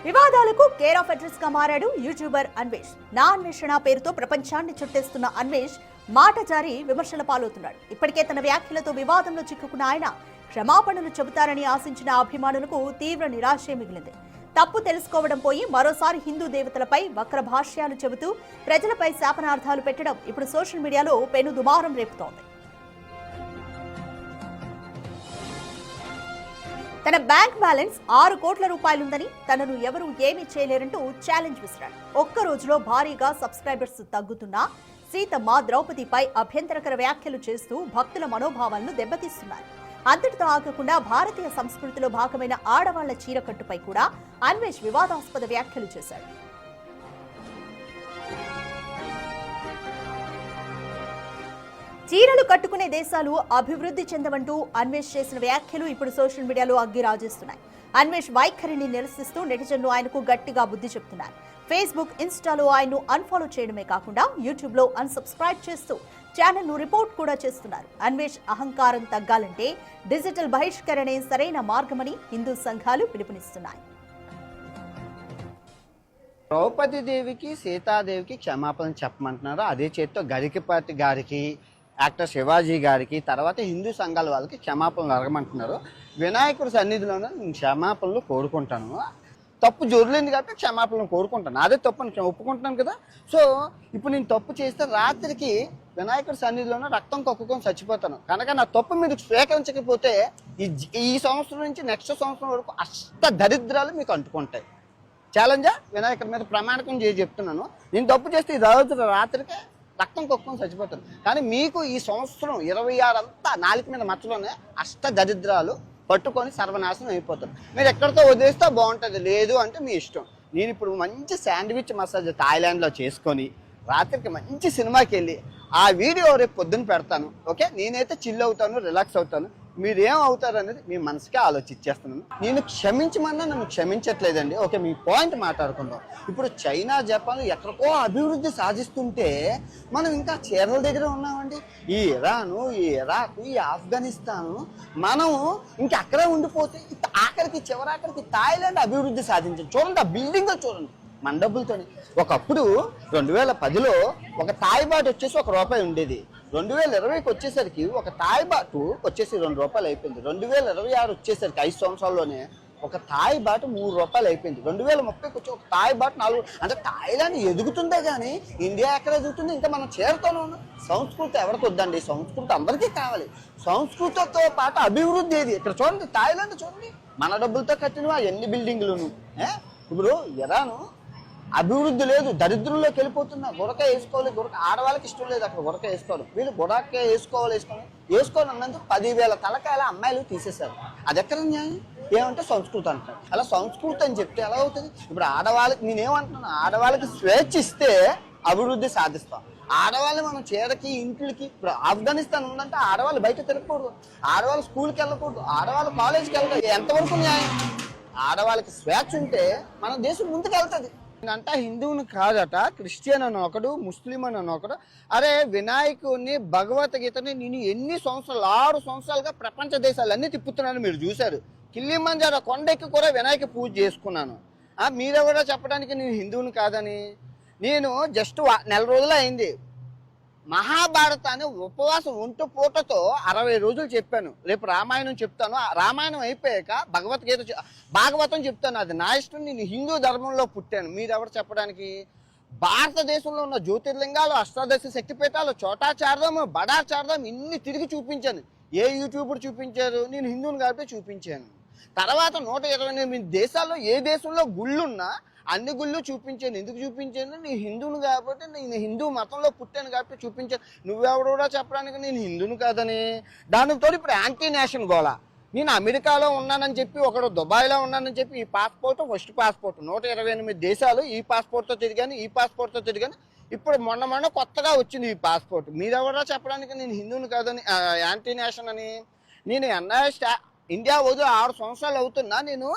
వివాదాలకు care of address గా మారాడు యూట్యూబర్ అన్వేష్. నా అన్వేషణ పేరుతో ప్రపంచాన్ని చుట్టేస్తున్న అన్వేష్ మాట జారి విమర్శల పాలవుతున్నాడు. ఇప్పటికే తన వ్యాఖ్యలతో వివాదంలో చిక్కుకున్న ఆయన క్షమాపణలు చెబుతారని ఆశించిన అభిమానులకు తీవ్ర నిరాశే మిగిలింది. తప్పు తెలుసుకోవడం పోయి మరోసారి హిందూ దేవతలపై వక్ర భాష్యాలు చెబుతూ ప్రజలపై శాపనార్థాలు పెట్టడం ఇప్పుడు సోషల్ మీడియాలో పెను దుమారం రేపుతోంది. తన బ్యాంక్ బ్యాలెన్స్ 6 కోట్ల రూపాయలుందని, తనను ఎవరూ ఏమీ చేయలేరంటూ ఛాలెంజ్ విసిరాడు. ఒక్క రోజులో భారీగా సబ్స్క్రైబర్స్ తగ్గుతున్నా సీతమ్మ ద్రౌపదిపై అభ్యంతరకర వ్యాఖ్యలు చేస్తూ భక్తుల మనోభావాలను దెబ్బతీస్తున్నారు. అంతటితో ఆగకుండా భారతీయ సంస్కృతిలో భాగమైన ఆడవాళ్ల చీరకట్టుపై కూడా అన్వేష్ వివాదాస్పద వ్యాఖ్యలు చేశాడు. చీరలు కట్టుకునే దేశాలు అభివృద్ధి చెందవంటూ అన్వేష్ చేసిన వ్యాఖ్యలు ఇప్పుడు సోషల్ మీడియాలో అగ్గి రాజేస్తున్నాయి. అన్వేష్ వైఖరిని నిరసిస్తూ నెటిజన్లు ఆయనకు గట్టిగా బుద్ధి చెప్తున్నారు. ఫేస్బుక్, ఇన్స్టాలో ఆయన్ను అన్ఫాలో చేయడమే కాకుండా యూట్యూబ్లో అన్సబ్స్క్రైబ్ చేస్తూ ఛానల్ను రిపోర్ట్ కూడా చేస్తున్నారు. అన్వేష్ అహంకారం తగ్గాలంటే డిజిటల్ బహిష్కరణే సరైన మార్గమని హిందూ సంఘాలు పిలుపునిస్తున్నాయి. ద్రౌపది దేవికి, సీతాదేవికి క్షమాపణ చెప్పమంటున్నారు. అదే చేత్తో గరికపాటి గారికి, యాక్టర్ శివాజీ గారికి, తర్వాత హిందూ సంఘాల వాళ్ళకి క్షమాపణలు అడగమంటున్నారు. వినాయకుడి సన్నిధిలోనే నేను క్షమాపణలు కోరుకుంటాను. తప్పు జొరలేదు కాబట్టి క్షమాపణలు కోరుకుంటాను. అదే తప్పు నేను ఒప్పుకుంటున్నాను కదా. సో ఇప్పుడు నేను తప్పు చేస్తే రాత్రికి వినాయకుడి సన్నిధిలోనే రక్తం కక్కుకొని చచ్చిపోతాను. కనుక నా తప్పు మీరు స్వీకరించకపోతే ఈ సంవత్సరం నుంచి నెక్స్ట్ సంవత్సరం వరకు అష్ట దరిద్రాలు మీకు అంటుకుంటాయి. ఛాలెంజా వినాయకుడి మీద ప్రమాణకం చేసి చెప్తున్నాను. నేను తప్పు చేస్తే ఈ రోజు రాత్రికి రక్తం కొక్కుని చచ్చిపోతాను. కానీ మీకు ఈ సంవత్సరం 26 అంతా నాలుగు మీద మచ్చలోనే అష్ట దరిద్రాలు పట్టుకొని సర్వనాశనం అయిపోతారు. మీరు ఎక్కడితో వదిలేస్తే బాగుంటుంది, లేదు అంటే మీ ఇష్టం. నేను ఇప్పుడు మంచి శాండ్విచ్ మసాజ్ థాయిలాండ్లో చేసుకొని రాత్రికి మంచి సినిమాకి వెళ్ళి ఆ వీడియో రేపు పొద్దున్న పెడతాను. ఓకే, నేనైతే చిల్ అవుతాను, రిలాక్స్ అవుతాను. మీరేం అవుతారు అనేది మీ మనసుకే ఆలోచించేస్తున్నాను. నేను క్షమించమన్నా నన్ను క్షమించట్లేదండి. ఓకే, మీ పాయింట్ మాట్లాడుకుందాం. ఇప్పుడు చైనా, జపాన్ ఎక్కడికో అభివృద్ధి సాధిస్తుంటే మనం ఇంకా చీరల దగ్గర ఉన్నామండి. ఈ ఇరాను, ఈ ఇరాక్, ఈ ఆఫ్ఘనిస్తాను మనం ఇంకా అక్కడే ఉండిపోతే ఆఖరికి చివరాఖరికి థాయిలాండ్ అభివృద్ధి సాధించింది. చూడండి, ఆ బిల్డింగ్ చూడండి మన డబ్బులతోని. ఒకప్పుడు 2010లో ఒక థాయ్ బాట్ వచ్చేసి ₹1 ఉండేది. 2020కి వచ్చేసరికి ఒక థాయ్ బాటు వచ్చేసి ₹2 అయిపోయింది. 2026 వచ్చేసరికి 5 సంవత్సరాల్లోనే ఒక థాయ్ బాటు ₹3 అయిపోయింది. 2030కి వచ్చి ఒక థాయ్ బాటు 4. అంటే థాయిలాండ్ ఎదుగుతుందే కానీ ఇండియా ఎక్కడ ఎదుగుతుంది? ఇంకా మనం చేరుతూనే ఉన్నాం. సంస్కృతి ఎవరికి వద్దండి, సంస్కృతి అందరికీ కావాలి. సంస్కృతితో పాటు అభివృద్ధి ఏది? ఇక్కడ చూడండి, థాయిలాండ్ చూడండి, మన డబ్బులతో కట్టినవా ఎన్ని బిల్డింగ్లును. ఇప్పుడు ఇరాను అభివృద్ధి లేదు, దరిద్రంలోకి వెళ్ళిపోతున్నా. గురక వేసుకోవాలి, గురక ఆడవాళ్ళకి ఇష్టం లేదు అక్కడ గురక వేసుకోవాలి. వీళ్ళు గురక వేసుకోవాలి అన్నందుకు 10,000 తలకాయల అమ్మాయిలు తీసేశారు. అది ఎక్కడ న్యాయం? ఏమంటే సంస్కృతి అంటారు. అలా సంస్కృతి అని చెప్తే ఎలా అవుతుంది? ఇప్పుడు ఆడవాళ్ళకి నేనేమంటున్నాను, ఆడవాళ్ళకి స్వేచ్ఛ ఇస్తే అభివృద్ధి సాధిస్తాం. ఆడవాళ్ళు మనం చీరకి, ఇంట్లకి. ఇప్పుడు ఆఫ్ఘనిస్తాన్ ఉందంటే ఆడవాళ్ళు బయట తిరగకూడదు, ఆడవాళ్ళు స్కూల్కి వెళ్ళకూడదు, ఆడవాళ్ళు కాలేజీకి వెళ్ళకూడదు. ఎంతవరకు న్యాయం? ఆడవాళ్ళకి స్వేచ్ఛ ఉంటే మన దేశం ముందుకు వెళ్తుంది. అంట హిందువుని కాదట, క్రిస్టియన్ అని ఒకడు, ముస్లిం అని ఒకడు. అరే వినాయకుడిని, భగవద్గీతని నేను ఎన్ని సంవత్సరాలు 6 సంవత్సరాలుగా ప్రపంచ దేశాలన్నీ తిప్పుతున్నాను. మీరు చూశారు, కిల్లిమంజారో కొండెక్కి కూడా వినాయక పూజ చేసుకున్నాను. మీరెవరో చెప్పడానికి నేను హిందువుని కాదని. నేను జస్ట్ నెల రోజులు అయింది మహాభారతాన్ని ఉపవాసం ఒంటు పూటతో 60 రోజులు చెప్పాను. రేపు రామాయణం చెప్తాను. రామాయణం అయిపోయాక భాగవతం చెప్తాను. అది నా ఇష్టం. నేను హిందూ ధర్మంలో పుట్టాను. మీరెవరు చెప్పడానికి? భారతదేశంలో ఉన్న జ్యోతిర్లింగాలు, అష్టాదశ శక్తిపీఠాలు, చోటాచార్యం, బడాచార్యం ఇన్ని తిరిగి చూపించాను. ఏ యూట్యూబర్ చూపించారు? నేను హిందువుని కాబట్టి చూపించాను. తర్వాత 128 దేశాల్లో ఏ దేశంలో గుళ్ళున్నా అన్ని గుళ్ళు చూపించాను. ఎందుకు చూపించాను? నేను హిందువును కాబట్టి, నేను హిందూ మతంలో పుట్టాను కాబట్టి చూపించాను. నువ్వెవడో చెప్పడానికి నేను హిందువును కాదని. దానితో ఇప్పుడు యాంటీ నేషన్ గోళ. నేను అమెరికాలో ఉన్నానని చెప్పి, ఒకడు దుబాయ్లో ఉన్నానని చెప్పి, ఈ పాస్పోర్ట్ ఫస్ట్ పాస్పోర్ట్ 128 దేశాలు ఈ పాస్పోర్ట్తో తిరిగాను. ఇప్పుడు మొన్న కొత్తగా వచ్చింది ఈ పాస్పోర్ట్. మీరెవరో చెప్పడానికి నేను హిందువును కాదని, యాంటీ నేషన్ అని. నేను ఇండియా వదిలి 6 సంవత్సరాలు అవుతున్నా. నేను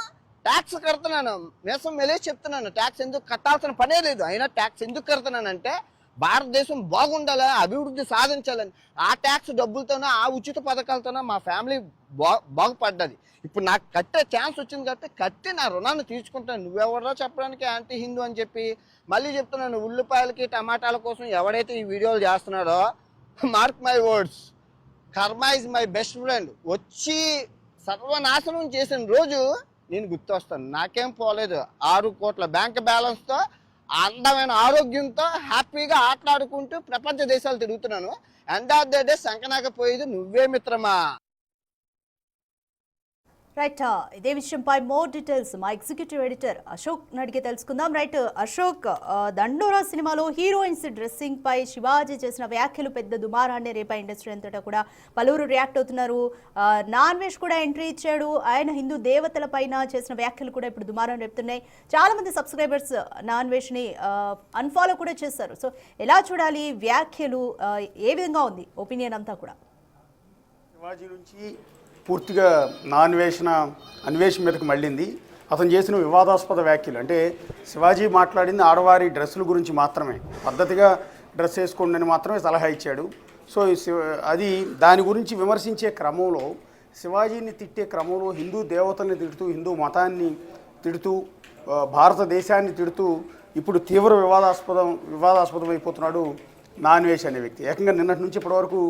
ట్యాక్స్ కడుతున్నాను. మేసం మెలేసి చెప్తున్నాను, ట్యాక్స్ ఎందుకు కట్టాల్సిన పనే లేదు. అయినా ట్యాక్స్ ఎందుకు కడుతున్నానంటే భారతదేశం బాగుండాలి, అభివృద్ధి సాధించాలని ఆ ట్యాక్స్ డబ్బులతోనే ఆ ఉచిత పథకాలతోనే మా ఫ్యామిలీ బాగుపడ్డది. ఇప్పుడు నాకు కట్టే ఛాన్స్ వచ్చింది కాబట్టి కట్టి నా రుణాన్ని తీర్చుకుంటాను. నువ్వెవరో చెప్పడానికి యాంటీ హిందూ అని చెప్పి మళ్ళీ చెప్తున్నాను. ఉల్లిపాయలకి టమాటాల కోసం ఎవడైతే ఈ వీడియోలు చేస్తున్నాడో మార్క్ మై వర్డ్స్, కర్మ ఇస్ మై బెస్ట్ ఫ్రెండ్. వచ్చి సర్వనాశనం చేసిన రోజు నేను గుర్తొస్తాను. నాకేం పోలేదు, 6 కోట్ల బ్యాంక్ బ్యాలెన్స్తో అందమైన ఆరోగ్యంతో హ్యాపీగా ఆటలాడుకుంటూ ప్రపంచ దేశాలు తిరుగుతున్నాను. ఎండ్ ఆఫ్ ద డే సంకనాకపోయేది నువ్వే మిత్రమా. రైట్, ఇదే విషయంపై మోర్ డీటెయిల్స్ మా ఎగ్జిక్యూటివ్ ఎడిటర్ అశోక్ అడిగి తెలుసుకుందాం. రైట్ అశోక్, దండోరా సినిమాలో హీరోయిన్స్ డ్రెస్సింగ్ పై శివాజీ చేసిన వ్యాఖ్యలు పెద్ద దుమారాన్ని రేపా ఇండస్ట్రీ అంతటా కూడా పలువురు రియాక్ట్ అవుతున్నారు. నాన్ వెజ్ కూడా ఎంట్రీ ఇచ్చాడు. ఆయన హిందూ దేవతల పైన చేసిన వ్యాఖ్యలు కూడా ఇప్పుడు దుమారం రేపుతున్నాయి. చాలా మంది సబ్స్క్రైబర్స్ నాన్ వెజ్ ని అన్ఫాలో కూడా చేస్తారు. సో ఎలా చూడాలి వ్యాఖ్యలు, ఏ విధంగా ఉంది ఒపీనియన్ అంతా కూడా? శివాజీ నుంచి పూర్తిగా అన్వేషణ మీదకి మళ్ళింది. అతను చేసిన వివాదాస్పద వ్యాఖ్యలు అంటే శివాజీ మాట్లాడింది ఆడవారి డ్రెస్సుల గురించి మాత్రమే, పద్ధతిగా డ్రెస్ వేసుకోండి అని మాత్రమే సలహా ఇచ్చాడు. సో అది దాని గురించి విమర్శించే క్రమంలో, శివాజీని తిట్టే క్రమంలో హిందూ దేవతల్ని తిడుతూ, హిందూ మతాన్ని తిడుతూ, భారతదేశాన్ని తిడుతూ ఇప్పుడు తీవ్ర వివాదాస్పదం అయిపోతున్నాడు నాన్వేష్ అనే వ్యక్తి. ఏకంగా నిన్నటి నుంచి ఇప్పటివరకు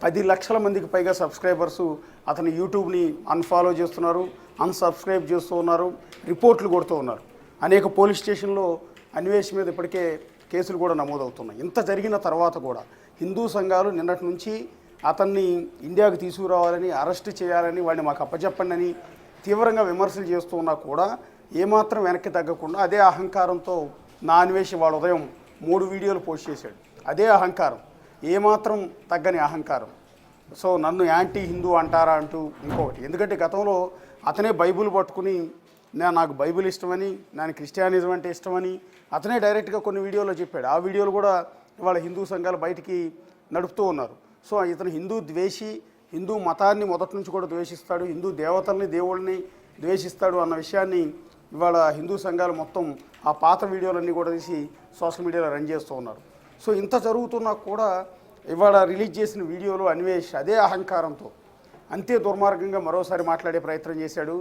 10 లక్షల మందికి పైగా సబ్స్క్రైబర్సు అతని యూట్యూబ్ని అన్ఫాలో చేస్తున్నారు, అన్సబ్స్క్రైబ్ చేస్తూ ఉన్నారు, రిపోర్ట్లు కొడుతూ ఉన్నారు. అనేక పోలీస్ స్టేషన్లో అన్వేష్ మీద ఇప్పటికే కేసులు కూడా నమోదవుతున్నాయి. ఇంత జరిగిన తర్వాత కూడా హిందూ సంఘాలు నిన్నటి నుంచి అతన్ని ఇండియాకు తీసుకురావాలని, అరెస్ట్ చేయాలని, వాడిని మాకు అప్పచెప్పండి అని తీవ్రంగా విమర్శలు చేస్తూ ఉన్నా కూడా ఏమాత్రం వెనక్కి తగ్గకుండా అదే అహంకారంతో నాన్వేష్ వాళ్ళ ఉదయం 3 వీడియోలు పోస్ట్ చేశాడు. అదే అహంకారం, ఏమాత్రం తగ్గని అహంకారం. సో నన్ను యాంటీ హిందూ అంటారా అంటూ ఇంకొకటి. ఎందుకంటే గతంలో అతనే బైబుల్ పట్టుకుని నాకు బైబిల్ ఇష్టమని, నాకు క్రిస్టియానిజం అంటే ఇష్టమని అతనే డైరెక్ట్గా కొన్ని వీడియోలో చెప్పాడు. ఆ వీడియోలు కూడా ఇవాళ హిందూ సంఘాలు బయటికి నడుపుతూ ఉన్నారు. సో ఇతను హిందూ ద్వేషి, హిందూ మతాన్ని మొదటి నుంచి కూడా ద్వేషిస్తాడు, హిందూ దేవతల్ని దేవుళ్ళని ద్వేషిస్తాడు అన్న విషయాన్ని ఇవాళ హిందూ సంఘాలు మొత్తం ఆ పాత వీడియోలన్నీ కూడా తీసి సోషల్ మీడియాలో రన్ చేస్తూ ఉన్నారు. సో ఇంత జరుగుతున్నా కూడా ఇవాళ రిలీజ్ చేసిన వీడియోలో అన్వేష్ అదే అహంకారంతో అంతే దుర్మార్గంగా మరోసారి మాట్లాడే ప్రయత్నం చేశాడు.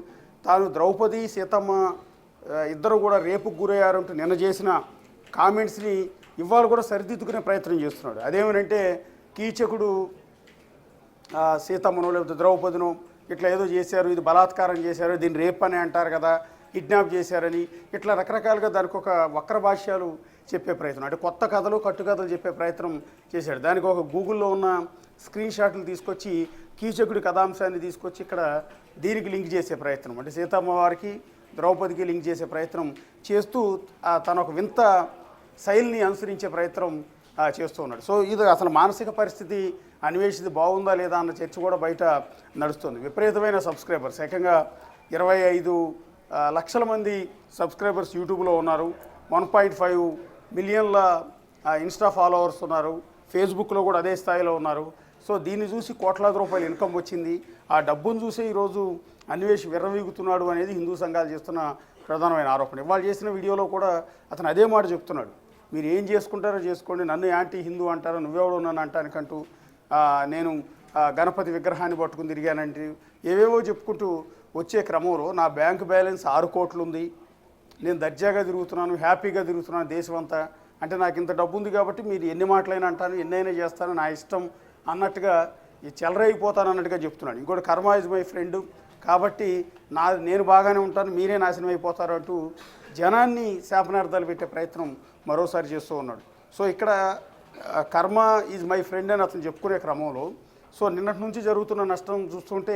తాను ద్రౌపది, సీతమ్మ ఇద్దరు కూడా రేపుకు గురయ్యారంటూ నిన్న చేసిన కామెంట్స్ని ఇవాళ కూడా సరిదిద్దుకునే ప్రయత్నం చేస్తున్నాడు. అదేమనంటే కీచకుడు సీతమ్మను లేకపోతే ద్రౌపదిను ఇట్లా ఏదో చేశారు, ఇది బలాత్కారం చేశారు, దీన్ని రేప్ అని అంటారు కదా, కిడ్నాప్ చేశారని ఇట్లా రకరకాలుగా దానికి ఒక వక్ర భాష్యాలు చెప్పే ప్రయత్నం, అంటే కొత్త కథలు కట్టుకథలు చెప్పే ప్రయత్నం చేశాడు. దానికి ఒక గూగుల్లో ఉన్న స్క్రీన్ షాట్లు తీసుకొచ్చి కీచకుడి కథాంశాన్ని తీసుకొచ్చి ఇక్కడ దీనికి లింక్ చేసే ప్రయత్నం, అంటే సీతమ్మ వారికి ద్రౌపదికి లింక్ చేసే ప్రయత్నం చేస్తూ తన ఒక వింత శైలిని అనుసరించే ప్రయత్నం చేస్తూ ఉన్నాడు. సో ఇది అసలు మానసిక పరిస్థితి అన్వేషిది బాగుందా లేదా అన్న చర్చ కూడా బయట నడుస్తుంది. విపరీతమైన సబ్స్క్రైబర్స్, ఏకంగా 25 లక్షల మంది సబ్స్క్రైబర్స్ యూట్యూబ్లో ఉన్నారు, 1.5 మిలియన్ల ఇన్స్టా ఫాలోవర్స్ ఉన్నారు, ఫేస్బుక్లో కూడా అదే స్థాయిలో ఉన్నారు. సో దీన్ని చూసి కోట్లాది రూపాయలు ఇన్కమ్ వచ్చింది. ఆ డబ్బును చూసి ఈరోజు అన్వేష్ విర్రవీగుతున్నాడు అనేది హిందూ సంఘాలు చేస్తున్న ప్రధానమైన ఆరోపణ. ఇవాళ చేసిన వీడియోలో కూడా అతను అదే మాట చెప్తున్నాడు, మీరు ఏం చేసుకుంటారో చేసుకోండి, నన్ను యాంటీ హిందూ అంటారో, నువ్వెవడో నన్ను అంటానికంటూ నేను గణపతి విగ్రహాన్ని పట్టుకుని తిరిగానంటే ఏవేవో చెప్పుకుంటూ వచ్చే క్రమంలో నా బ్యాంకు బ్యాలెన్స్ 6 కోట్లు ఉంది, నేను దర్జాగా తిరుగుతున్నాను, హ్యాపీగా తిరుగుతున్నాను దేశం అంతా, అంటే నాకు ఇంత డబ్బు ఉంది కాబట్టి మీరు ఎన్ని మాటలైనా అంటాను, ఎన్నైనా చేస్తాను, నా ఇష్టం అన్నట్టుగా చెలరైపోతాను అన్నట్టుగా చెప్తున్నాడు. ఇంకోటి కర్మ ఇస్ మై ఫ్రెండ్ కాబట్టి నేను బాగానే ఉంటాను, మీరే నాశనం అయిపోతారు అంటూ జనాన్ని శాపనార్థాలు పెట్టే ప్రయత్నం మరోసారి చేస్తూ ఉన్నాడు. సో ఇక్కడ కర్మ ఈజ్ మై ఫ్రెండ్ అని అతను చెప్పుకునే క్రమంలో సో నిన్నటి నుంచి జరుగుతున్న నష్టం చూస్తుంటే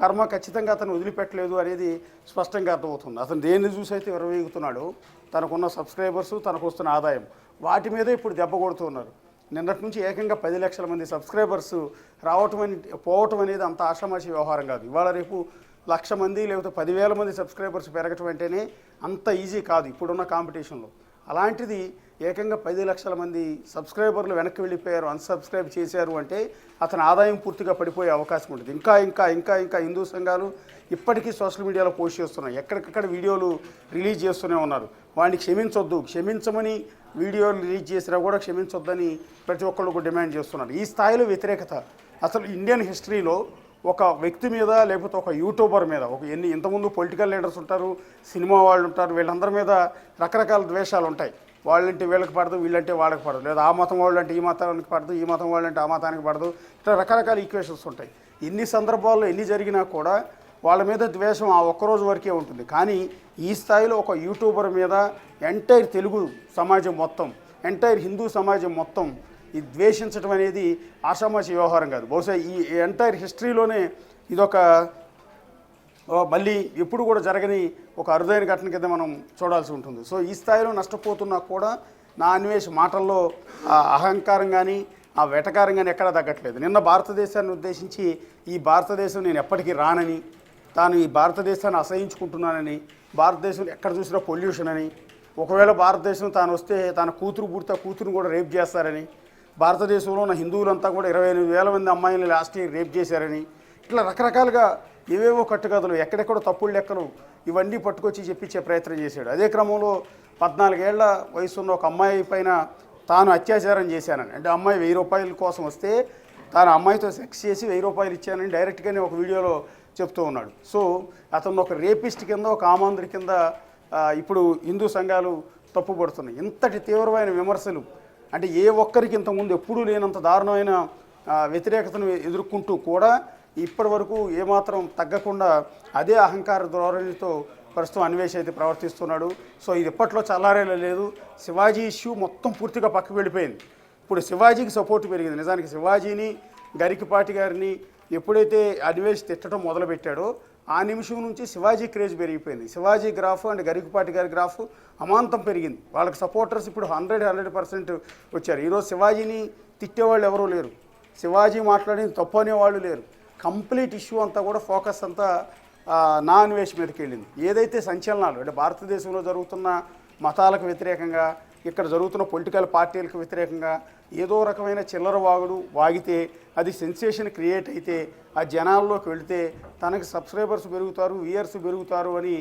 కర్మ ఖచ్చితంగా అతను వదిలిపెట్టలేదు అనేది స్పష్టంగా అర్థమవుతుంది. అతను దేన్ని చూసి అయితే విరవీగుతున్నాడు, తనకున్న సబ్స్క్రైబర్సు, తనకు వస్తున్న ఆదాయం, వాటి మీదే ఇప్పుడు దెబ్బ కొడుతున్నారు. నిన్నటి నుంచి ఏకంగా 10 లక్షల మంది సబ్స్క్రైబర్స్ పోవటం అనేది అంత ఆషామాషి వ్యవహారం కాదు. ఇవాళ రేపు 1,00,000 మంది లేకపోతే 10,000 మంది సబ్స్క్రైబర్స్ పెరగటం అంటేనే అంత ఈజీ కాదు ఇప్పుడున్న కాంపిటీషన్లో. అలాంటిది ఏకంగా 10 లక్షల మంది సబ్స్క్రైబర్లు వెనక్కి వెళ్ళిపోయారు, అన్సబ్స్క్రైబ్ చేశారు అంటే అతని ఆదాయం పూర్తిగా పడిపోయే అవకాశం ఉంటుంది. ఇంకా ఇంకా ఇంకా ఇంకా హిందూ సంఘాలు ఇప్పటికీ సోషల్ మీడియాలో పోస్ట్ చేస్తున్నాయి, ఎక్కడికక్కడ వీడియోలు రిలీజ్ చేస్తూనే ఉన్నారు. వాడిని క్షమించమని వీడియోలు రిలీజ్ చేసినా కూడా క్షమించొద్దని ప్రతి ఒక్కళ్ళు డిమాండ్ చేస్తున్నారు. ఈ స్థాయిలో వ్యతిరేకత అసలు ఇండియన్ హిస్టరీలో ఒక వ్యక్తి మీద లేకపోతే ఒక యూట్యూబర్ మీద ఇంతకుముందు పొలిటికల్ లీడర్స్ ఉంటారు, సినిమా వాళ్ళు ఉంటారు, వీళ్ళందరి మీద రకరకాల ద్వేషాలు ఉంటాయి. వాళ్ళంటే వీళ్ళకి పడదు, వీళ్ళంటే వాళ్ళకి పడదు, లేదా ఆ మతం వాళ్ళు అంటే ఈ మతానికి పడదు, ఈ మతం వాళ్ళు అంటే ఆ మతానికి పడదు, ఇట్లా రకరకాల ఈక్వేషన్స్ ఉంటాయి. ఎన్ని సందర్భాల్లో ఎన్ని జరిగినా కూడా వాళ్ళ మీద ద్వేషం ఆ ఒక్కరోజు వరకే ఉంటుంది. కానీ ఈ స్థాయిలో ఒక యూట్యూబర్ మీద ఎంటైర్ తెలుగు సమాజం మొత్తం, ఎంటైర్ హిందూ సమాజం మొత్తం ఈ ద్వేషించడం అనేది ఆషామాషి వ్యవహారం కాదు. బహుశా ఈ ఎంటైర్ హిస్టరీలోనే ఇదొక మళ్ళీ ఎప్పుడు కూడా జరగని ఒక అరుదైన ఘటన కింద మనం చూడాల్సి ఉంటుంది. సో ఈ స్థాయిలో నష్టపోతున్నా కూడా నా అన్వేష్ మాటల్లో ఆ అహంకారం కానీ ఆ వెటకారం కానీ ఎక్కడా తగ్గట్లేదు. నిన్న భారతదేశాన్ని ఉద్దేశించి ఈ భారతదేశం నేను ఎప్పటికీ రానని, తాను ఈ భారతదేశాన్ని అసహించుకుంటున్నానని, భారతదేశంలో ఎక్కడ చూసినా పొల్యూషన్ అని, ఒకవేళ భారతదేశం తాను వస్తే తన కూతురుని కూడా రేప్ చేస్తారని, భారతదేశంలో ఉన్న హిందువులంతా కూడా 28,000 మంది అమ్మాయిలు లాస్ట్ ఇయర్ రేప్ చేశారని, ఇట్లా రకరకాలుగా ఏవేవో కట్టుకథలు, ఎక్కడెక్కడో తప్పుడు లెక్కలు ఇవన్నీ పట్టుకొచ్చి చెప్పించే ప్రయత్నం చేశాడు. అదే క్రమంలో 14 ఏళ్ల వయసున్న ఒక అమ్మాయి పైన తాను అత్యాచారం చేశానని, అంటే అమ్మాయి 1000 రూపాయల కోసం వస్తే తాను అమ్మాయితో సెక్స్ చేసి 1000 రూపాయలు ఇచ్చానని డైరెక్ట్గానే ఒక వీడియోలో చెప్తూ ఉన్నాడు. సో అతను ఒక రేపిస్ట్ కింద, ఒక కామాంధ్రి కింద ఇప్పుడు హిందూ సంఘాలు తప్పుపడుతున్నాయి. ఇంతటి తీవ్రమైన విమర్శలు అంటే ఏ ఒక్కరికి ఇంతకుముందు ఎప్పుడూ లేనంత దారుణమైన వ్యతిరేకతను ఎదుర్కొంటూ కూడా ఇప్పటి వరకు ఏమాత్రం తగ్గకుండా అదే అహంకార ధోరణితో ప్రస్తుతం అన్వేష్ అయితే ప్రవర్తిస్తున్నాడు. సో ఇది ఇప్పట్లో చల్లారేలా లేదు. శివాజీ ఇష్యూ మొత్తం పూర్తిగా పక్కకు వెళ్ళిపోయింది. ఇప్పుడు శివాజీకి సపోర్ట్ పెరిగింది. నిజానికి శివాజీని, గరికపాటి గారిని ఎప్పుడైతే అన్వేష్ తిట్టడం మొదలుపెట్టాడో ఆ నిమిషం నుంచి శివాజీ క్రేజ్ పెరిగిపోయింది. శివాజీ గ్రాఫ్ అండ్ గరికపాటి గారి గ్రాఫ్ అమాంతం పెరిగింది. వాళ్ళకి సపోర్టర్స్ ఇప్పుడు 100% వచ్చారు. ఈరోజు శివాజీని తిట్టేవాళ్ళు ఎవరూ లేరు, శివాజీ మాట్లాడింది తప్పు అనేవాళ్ళు లేరు. కంప్లీట్ ఇష్యూ అంతా కూడా ఫోకస్ అంతా నా అన్వేష్ మీదకి వెళ్ళింది. ఏదైతే సంచలనాలు అంటే భారతదేశంలో జరుగుతున్న మతాలకు వ్యతిరేకంగా, ఇక్కడ జరుగుతున్న పొలిటికల్ పార్టీలకు వ్యతిరేకంగా ఏదో రకమైన చిల్లర వాగితే అది సెన్సేషన్ క్రియేట్ అయితే ఆ జనాల్లోకి వెళితే తనకి సబ్స్క్రైబర్స్ పెరుగుతారు, వ్యూయర్స్ పెరుగుతారు అని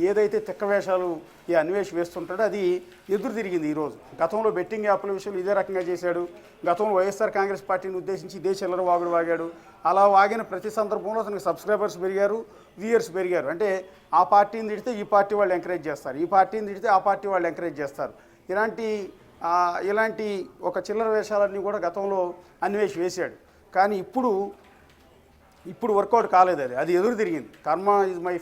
ఏదైతే తిక్క వేషాలు ఈ అన్వేష్ వేస్తుంటాడో అది ఎదురు తిరిగింది ఈరోజు. గతంలో బెట్టింగ్ యాప్ల విషయంలో ఇదే రకంగా చేశాడు. గతంలో వైఎస్ఆర్ కాంగ్రెస్ పార్టీని ఉద్దేశించి ఇదే చిల్లర వాగాడు. అలా వాగిన ప్రతి సందర్భంలో అతనికి సబ్స్క్రైబర్స్ పెరిగారు, వ్యూయర్స్ పెరిగారు. అంటే ఆ పార్టీని తిడితే ఈ పార్టీ వాళ్ళు ఎంకరేజ్ చేస్తారు, ఈ పార్టీని తిడితే ఆ పార్టీ వాళ్ళు ఎంకరేజ్ చేస్తారు. ఇలాంటి ఒక చిల్లర వేషాలన్నీ కూడా గతంలో అన్వేష్ వేశాడు. కానీ ఇప్పుడు వర్కౌట్ కాలేదు. అది ఎదురు తిరిగింది. కర్మ ఈజ్ మై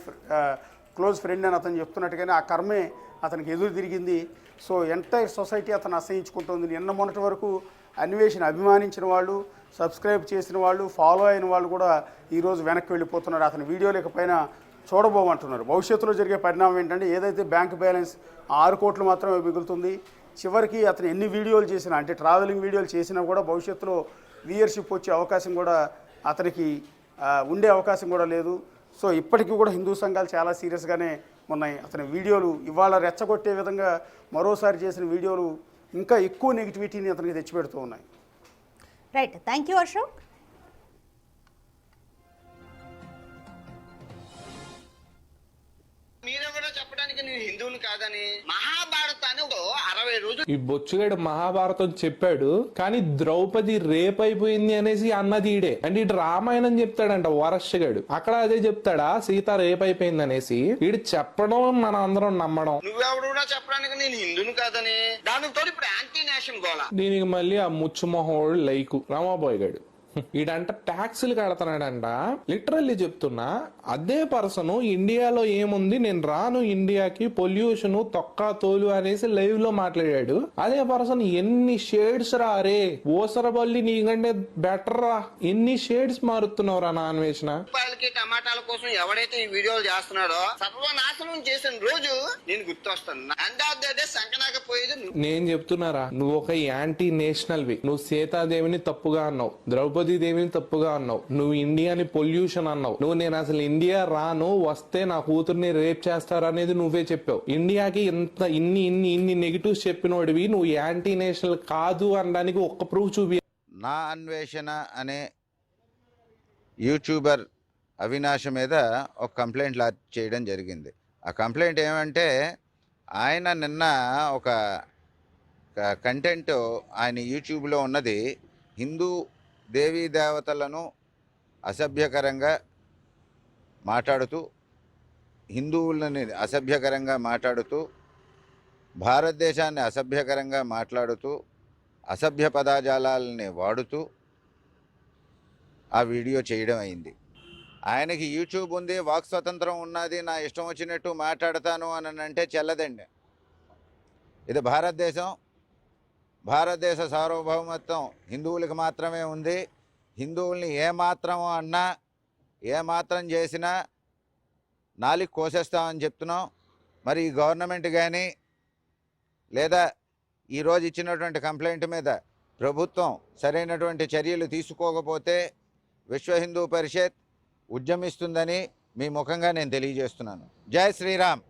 క్లోజ్ ఫ్రెండ్ అని అతను చెప్తున్నట్టుగానే ఆ కర్మే అతనికి ఎదురు తిరిగింది. సో ఎంటైర్ సొసైటీ అతను అసహించుకుంటుంది. నిన్న మొన్నటి వరకు అన్వేషణ అభిమానించిన వాళ్ళు, సబ్స్క్రైబ్ చేసిన వాళ్ళు, ఫాలో అయిన వాళ్ళు కూడా ఈరోజు వెనక్కి వెళ్ళిపోతున్నారు. అతని వీడియో లేకపోయినా చూడబోమంటున్నారు. భవిష్యత్తులో జరిగే పరిణామం ఏంటంటే ఏదైతే బ్యాంక్ బ్యాలెన్స్ 6 కోట్లు మాత్రమే మిగులుతుంది. చివరికి అతను ఎన్ని వీడియోలు చేసినా, అంటే ట్రావెలింగ్ వీడియోలు చేసినా కూడా భవిష్యత్తులో వ్యూయర్షిప్ వచ్చే అవకాశం కూడా అతనికి ఉండే అవకాశం కూడా లేదు. సో ఇప్పటికీ కూడా హిందూ సంఘాలు చాలా సీరియస్గానే ఉన్నాయి. అతని వీడియోలు ఇవాళ రెచ్చగొట్టే విధంగా మరోసారి చేసిన వీడియోలు ఇంకా ఎక్కువ నెగిటివిటీని అతనికి తెచ్చిపెడుతూ ఉన్నాయి. Right, thank you Ashok. హిందువుని కాదని మహాభారతాన్ని 60 రోజులు ఈ బొచ్చుగాడు మహాభారతం చెప్పాడు, కానీ ద్రౌపది రేప్ అయిపోయింది అనేసి అన్నది ఈడే. అంటే ఇటు రామాయణం చెప్తాడంట వరస్గాడు, అక్కడ అదే చెప్తాడా సీత రేప్ అయిపోయింది అనేసి. వీడు చెప్పడం మనం అందరం నమ్మడం. నువ్వెవడు చెప్పడానికి నేను హిందువుని కాదని, దానితో ఇప్పుడు యాంటీ నేషన్ గోళ. దీనికి మళ్ళీ ఆ ముచ్చుమొహోడు లైకు రామాబాయ్ గాడు ఈడంట ట్యాక్సులు కడతాడంట. లిటరల్లీ చెప్తున్నా, అదే పర్సన్ ఇండియాలో ఏముంది, నేను రాను ఇండియాకి, పొల్యూషన్ తొక్కా తోలు అనేసి లైవ్ లో మాట్లాడాడు. అదే పర్సన్ ఎన్ని షేడ్స్ రా రే ఓసరబల్లి, నీకంటే బెటర్ రా, ఎన్ని షేడ్స్ మారుతున్నావు రా నా అన్వేషణ. టమాటాల కోసం ఎవడైతే ఈ వీడియోలు చేస్తున్నాడో సర్వనాశనం చేసిన రోజు నేను గుర్తొస్తాను. సంకనాకపోయేది నేను చెప్తున్నారా, నువ్వు ఒక యాంటీ నేషనల్ వి. నువ్వు సీతాదేవిని తప్పుగా అన్నావు, ద్రౌపది ద్రౌపది దేవిని తప్పుగా అన్నావు, నువ్వు ఇండియాని పొల్యూషన్ అన్నావు, నువ్వు నేను అసలు ఇండియా రాను, వస్తే నా కూతుర్ని రేప్ చేస్తారు అనేది నువ్వే చెప్పావు. ఇండియాకి ఇంత ఇన్ని నెగిటివ్స్ చెప్పినోడివి నువ్వు యాంటీ నేషనల్ కాదు అనడానికి ఒక్క ప్రూఫ్ చూపి. నా అన్వేషణ అనే యూట్యూబర్ అవినాష్ మీద ఒక కంప్లైంట్ లాంచ్ చేయడం జరిగింది. ఆ కంప్లైంట్ ఏమంటే, ఆయన నిన్న ఒక కంటెంట్ ఆయన యూట్యూబ్లో ఉన్నది హిందూ దేవీ దేవతలను అసభ్యకరంగా మాట్లాడుతూ, హిందువులని అసభ్యకరంగా మాట్లాడుతూ, భారతదేశాన్ని అసభ్యకరంగా మాట్లాడుతూ, అసభ్య పదజాలాలని వాడుతూ ఆ వీడియో చేయడం అయింది. ఆయనకి యూట్యూబ్ ఉంది, వాక్ స్వతంత్రం ఉన్నది, నా ఇష్టం వచ్చినట్టు మాట్లాడతాను అని అంటే చెల్లదండి. ఇది భారతదేశం, భారతదేశ సార్వభౌమత్వం హిందువులకు మాత్రమే ఉంది. హిందువుల్ని ఏమాత్రం అన్నా, ఏమాత్రం చేసినా నాలుగు కోసేస్తామని చెప్తున్నాం. మరి ఈ గవర్నమెంట్ కానీ లేదా ఈరోజు ఇచ్చినటువంటి కంప్లైంట్ మీద ప్రభుత్వం సరైనటువంటి చర్యలు తీసుకోకపోతే విశ్వ హిందూ పరిషత్ ఉద్యమిస్తుందని మీ ముఖంగా నేను తెలియజేస్తున్నాను. జై శ్రీరామ్.